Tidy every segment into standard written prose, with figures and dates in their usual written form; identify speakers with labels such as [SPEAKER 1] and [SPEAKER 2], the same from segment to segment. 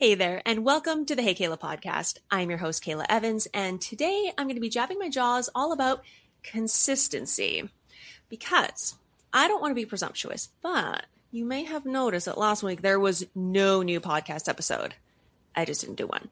[SPEAKER 1] Hey there, and welcome to the Hey Kahla podcast. I'm your host, Kahla Evans, and today I'm going to be jabbing my jaws all about consistency because I don't want to be presumptuous, but you may have noticed that last week there was no new podcast episode. I just didn't do one.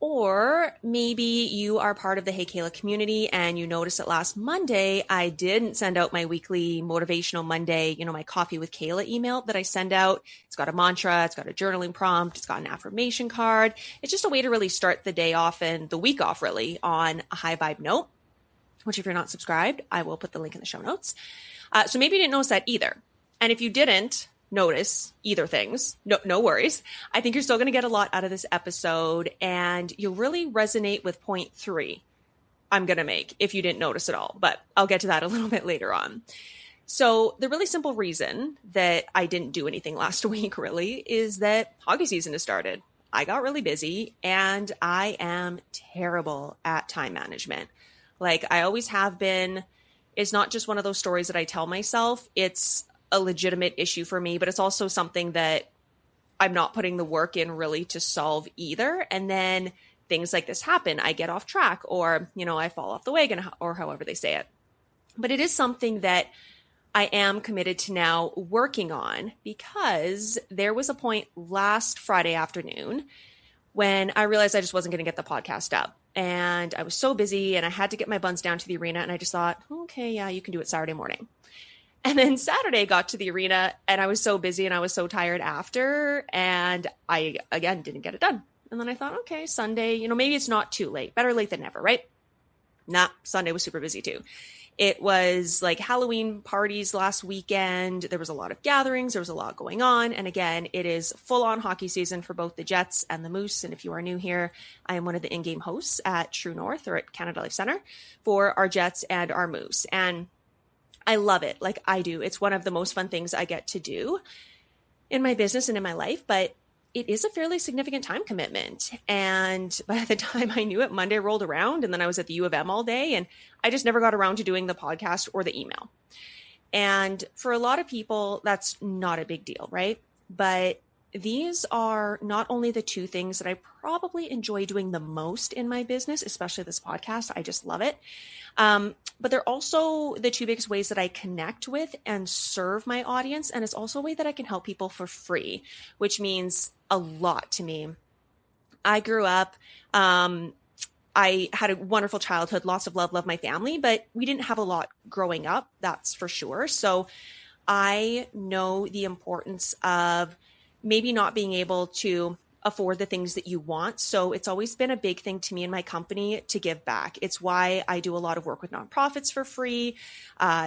[SPEAKER 1] Or maybe you are part of the Hey Kahla community and you noticed that last Monday I didn't send out my weekly motivational Monday, my coffee with Kahla email that I send out. It's got a mantra, it's got a journaling prompt, it's got an affirmation card. It's just a way to really start the day off and the week off really on a high vibe note, which if you're not subscribed, I will put the link in the show notes. So maybe you didn't notice that either. And if you didn't notice either things, no worries. I think you're still going to get a lot out of this episode and you'll really resonate with point 3 I'm going to make if you didn't notice at all, but I'll get to that a little bit later on. So the really simple reason that I didn't do anything last week really is that hockey season has started. I got really busy and I am terrible at time management. Like I always have been. It's not just one of those stories that I tell myself. It's a legitimate issue for me, but it's also something that I'm not putting the work in really to solve either. And then things like this happen. I get off track or, I fall off the wagon or however they say it. But it is something that I am committed to now working on because there was a point last Friday afternoon when I realized I just wasn't going to get the podcast up. And I was so busy and I had to get my buns down to the arena. And I just thought, okay, yeah, you can do it Saturday morning. And then Saturday got to the arena and I was so busy and I was so tired after. And I, again, didn't get it done. And then I thought, okay, Sunday, maybe it's not too late. Better late than never, right? Nah, Sunday was super busy too. It was like Halloween parties last weekend. There was a lot of gatherings. There was a lot going on. And again, it is full on hockey season for both the Jets and the Moose. And if you are new here, I am one of the in-game hosts at True North or at Canada Life Center for our Jets and our Moose. And I love it. Like I do. It's one of the most fun things I get to do in my business and in my life, but it is a fairly significant time commitment. And by the time I knew it, Monday rolled around and then I was at the U of M all day and I just never got around to doing the podcast or the email. And for a lot of people, that's not a big deal, right? But these are not only the two things that I probably enjoy doing the most in my business, especially this podcast. I just love it. But they're also the two biggest ways that I connect with and serve my audience. And it's also a way that I can help people for free, which means a lot to me. I grew up, I had a wonderful childhood, lots of love my family, but we didn't have a lot growing up. That's for sure. So I know the importance of maybe not being able to afford the things that you want. So it's always been a big thing to me and my company to give back. It's why I do a lot of work with nonprofits for free.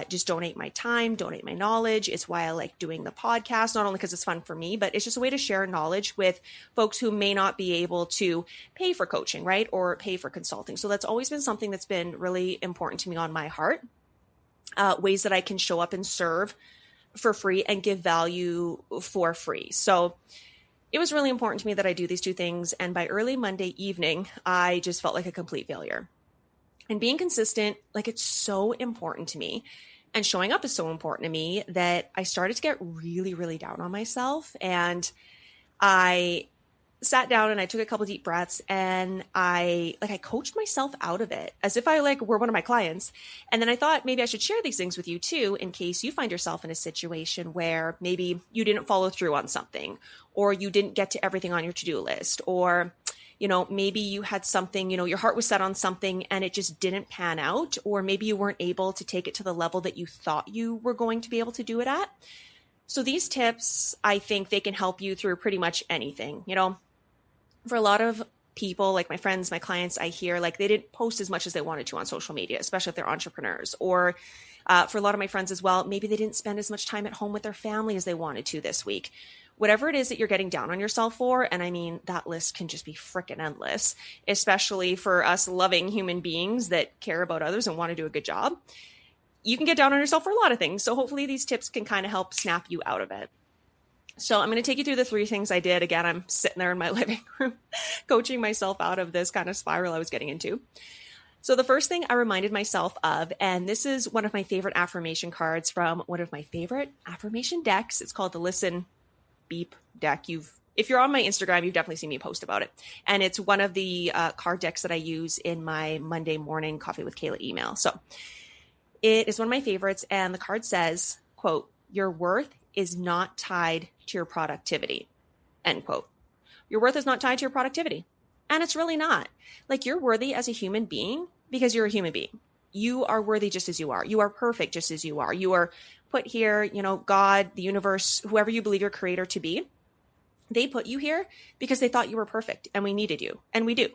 [SPEAKER 1] Just donate my time, donate my knowledge. It's why I like doing the podcast, not only because it's fun for me, but it's just a way to share knowledge with folks who may not be able to pay for coaching, right? Or pay for consulting. So that's always been something that's been really important to me on my heart. Ways that I can show up and serve for free and give value for free. So it was really important to me that I do these two things. And by early Monday evening, I just felt like a complete failure. And being consistent, like it's so important to me. And showing up is so important to me that I started to get really, really down on myself. And I sat down and I took a couple deep breaths and I coached myself out of it as if I were one of my clients. And then I thought maybe I should share these things with you too, in case you find yourself in a situation where maybe you didn't follow through on something, or you didn't get to everything on your to-do list, or, maybe you had something, your heart was set on something and it just didn't pan out, or maybe you weren't able to take it to the level that you thought you were going to be able to do it at. So these tips, I think they can help you through pretty much anything, For a lot of people, like my friends, my clients, I hear they didn't post as much as they wanted to on social media, especially if they're entrepreneurs. Or for a lot of my friends as well, maybe they didn't spend as much time at home with their family as they wanted to this week. Whatever it is that you're getting down on yourself for, and I mean, that list can just be freaking endless, especially for us loving human beings that care about others and want to do a good job. You can get down on yourself for a lot of things. So hopefully these tips can kind of help snap you out of it. So I'm going to take you through the 3 things I did. Again, I'm sitting there in my living room, coaching myself out of this kind of spiral I was getting into. So the first thing I reminded myself of, and this is one of my favorite affirmation cards from one of my favorite affirmation decks. It's called the Listen Beep deck. You've if you're on my Instagram, you've definitely seen me post about it. And it's one of the card decks that I use in my Monday morning Coffee with Kahla email. So it is one of my favorites. And the card says, quote, your worth is not tied to your productivity, end quote. Your worth is not tied to your productivity. And it's really not. Like, you're worthy as a human being because you're a human being. You are worthy just as you are. You are perfect just as you are. You are put here, you know, God, the universe, whoever you believe your creator to be, they put you here because they thought you were perfect and we needed you. And we do.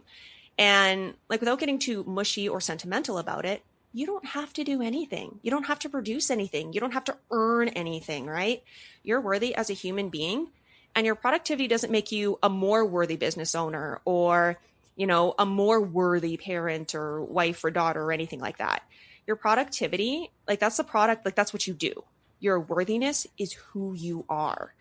[SPEAKER 1] And like, without getting too mushy or sentimental about it, you don't have to do anything. You don't have to produce anything. You don't have to earn anything, right? You're worthy as a human being, and your productivity doesn't make you a more worthy business owner or, you know, a more worthy parent or wife or daughter or anything like that. Your productivity, like, that's the product, like, that's what you do. Your worthiness is who you are.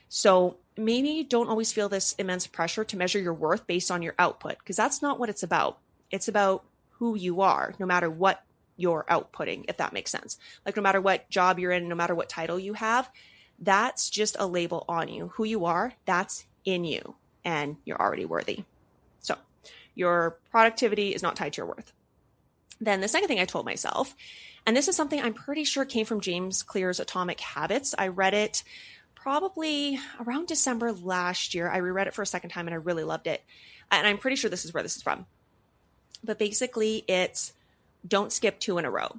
[SPEAKER 1] So maybe don't always feel this immense pressure to measure your worth based on your output, because that's not what it's about. It's about who you are, no matter what you're outputting, if that makes sense. Like, no matter what job you're in, no matter what title you have, that's just a label on you. Who you are, that's in you, and you're already worthy. So your productivity is not tied to your worth. Then the second thing I told myself, and this is something I'm pretty sure came from James Clear's Atomic Habits. I read it probably around December last year. I reread it for a second time and I really loved it. And I'm pretty sure this is where this is from. But basically, it's don't skip 2 in a row.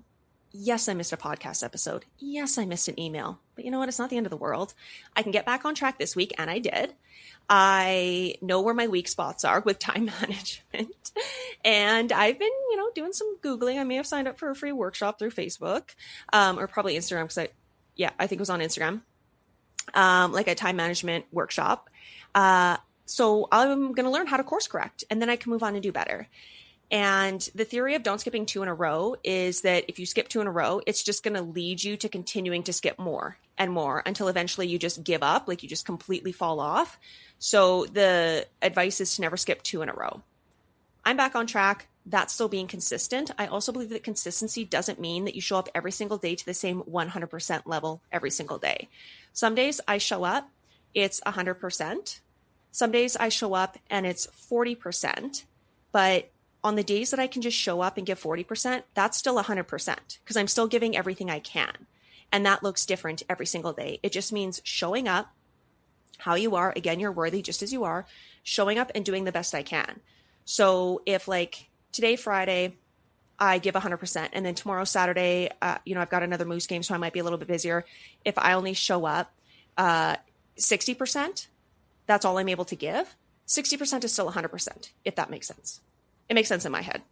[SPEAKER 1] Yes, I missed a podcast episode. Yes, I missed an email. But you know what? It's not the end of the world. I can get back on track this week, and I did. I know where my weak spots are with time management. And I've been, you know, doing some Googling. I may have signed up for a free workshop through Facebook, or probably Instagram, because I think it was on Instagram, like a time management workshop. So I'm going to learn how to course correct, and then I can move on and do better. And the theory of don't skipping 2 in a row is that if you skip 2 in a row, it's just going to lead you to continuing to skip more and more until eventually you just give up, like you just completely fall off. So the advice is to never skip 2 in a row. I'm back on track. That's still being consistent. I also believe that consistency doesn't mean that you show up every single day to the same 100% level every single day. Some days I show up, it's 100%. Some days I show up and it's 40%. But on the days that I can just show up and give 40%, that's still 100% because I'm still giving everything I can. And that looks different every single day. It just means showing up how you are. Again, you're worthy just as you are, showing up and doing the best I can. So if, like, today, Friday, I give 100%, and then tomorrow, Saturday, I've got another Moose game, so I might be a little bit busier. If I only show up 60%, that's all I'm able to give. 60% is still 100%, if that makes sense. It makes sense in my head.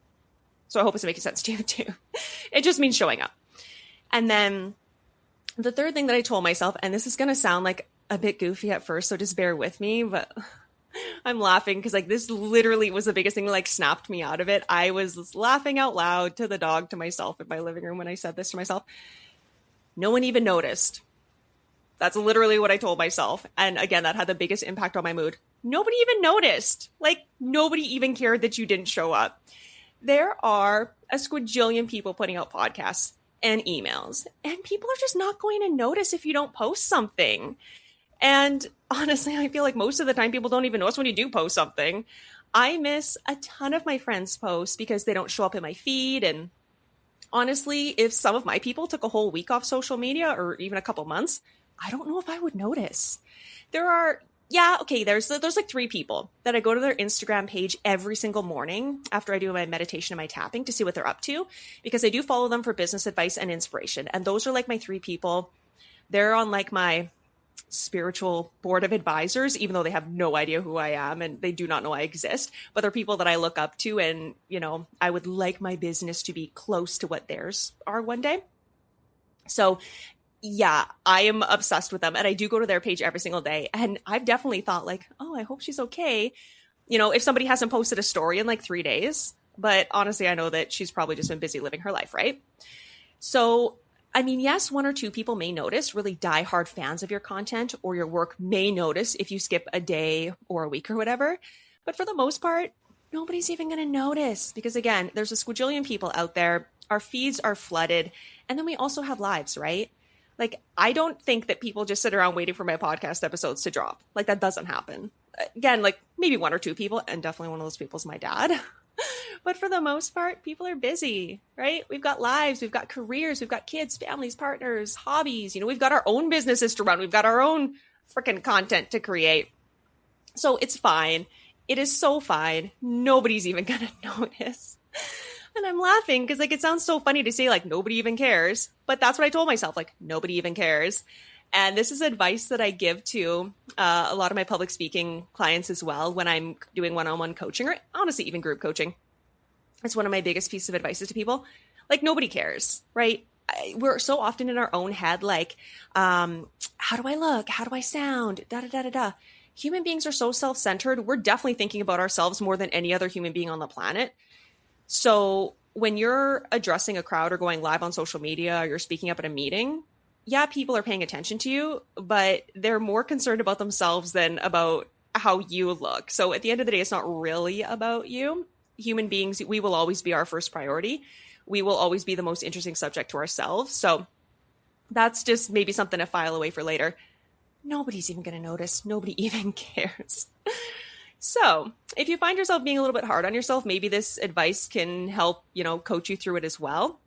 [SPEAKER 1] So I hope it's making sense to you too. It just means showing up. And then the third thing that I told myself, and this is going to sound like a bit goofy at first, so just bear with me, but I'm laughing because, like, this literally was the biggest thing that, like, snapped me out of it. I was laughing out loud to the dog, to myself in my living room when I said this to myself. No one even noticed. That's literally what I told myself. And again, that had the biggest impact on my mood. Nobody even noticed. Like, nobody even cared that you didn't show up. There are a squajillion people putting out podcasts and emails, and people are just not going to notice if you don't post something. And honestly, I feel like most of the time people don't even notice when you do post something. I miss a ton of my friends' posts because they don't show up in my feed. And honestly, if some of my people took a whole week off social media or even a couple months, I don't know if I would notice. There's like 3 people that I go to their Instagram page every single morning after I do my meditation and my tapping to see what they're up to, because I do follow them for business advice and inspiration. And those are like my 3 people. They're on like my spiritual board of advisors, even though they have no idea who I am and they do not know I exist, but they're people that I look up to, and, you know, I would like my business to be close to what theirs are one day. So yeah, I am obsessed with them, and I do go to their page every single day. And I've definitely thought, like, oh, I hope she's okay. You know, if somebody hasn't posted a story in like 3 days, but honestly, I know that she's probably just been busy living her life, right? So, I mean, yes, 1 or 2 people may notice, really diehard fans of your content or your work may notice if you skip a day or a week or whatever. But for the most part, nobody's even going to notice, because again, there's a squajillion people out there. Our feeds are flooded. And then we also have lives, right? Like, I don't think that people just sit around waiting for my podcast episodes to drop. Like, that doesn't happen. again, like maybe one or two people, and definitely one of those people is my dad. But for the most part, people are busy, right? We've got lives, we've got careers, we've got kids, families, partners, hobbies. We've got our own businesses to run. We've got our own freaking content to create. So it's fine. It is so fine. Nobody's even going to notice. And I'm laughing because it sounds so funny to say nobody even cares. But that's what I told myself, nobody even cares. And this is advice that I give to a lot of my public speaking clients as well when I'm doing one-on-one coaching, or honestly, even group coaching. It's one of my biggest pieces of advice to people. Nobody cares, right? We're so often in our own head, how do I look? How do I sound? Da, da, da, da, da. Human beings are so self-centered. We're definitely thinking about ourselves more than any other human being on the planet. So when you're addressing a crowd or going live on social media, or you're speaking up at a meeting, yeah, people are paying attention to you, but they're more concerned about themselves than about how you look. So at the end of the day, it's not really about you. Human beings, we will always be our first priority. We will always be the most interesting subject to ourselves. So that's just maybe something to file away for later. Nobody's even going to notice. Nobody even cares. So if you find yourself being a little bit hard on yourself, maybe this advice can help, coach you through it as well.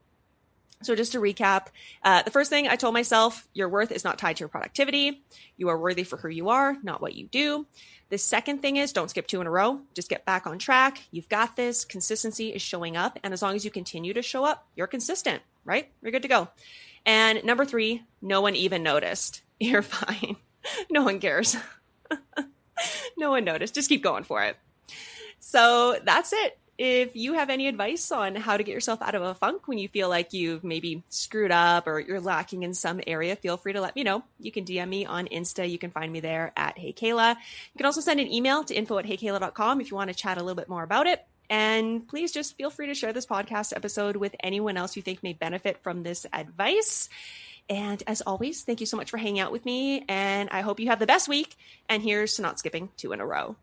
[SPEAKER 1] So just to recap, the first thing I told myself, your worth is not tied to your productivity. You are worthy for who you are, not what you do. The second thing is don't skip 2 in a row. Just get back on track. You've got this. Consistency is showing up. And as long as you continue to show up, you're consistent, right? You're good to go. And number 3, no one even noticed. You're fine. No one cares. No one noticed. Just keep going for it. So that's it. If you have any advice on how to get yourself out of a funk when you feel like you've maybe screwed up or you're lacking in some area, feel free to let me know. You can DM me on Insta. You can find me there at Hey Kahla. You can also send an email to info@heykahla.com if you want to chat a little bit more about it. And please just feel free to share this podcast episode with anyone else you think may benefit from this advice. And as always, thank you so much for hanging out with me. And I hope you have the best week. And here's to not skipping 2 in a row.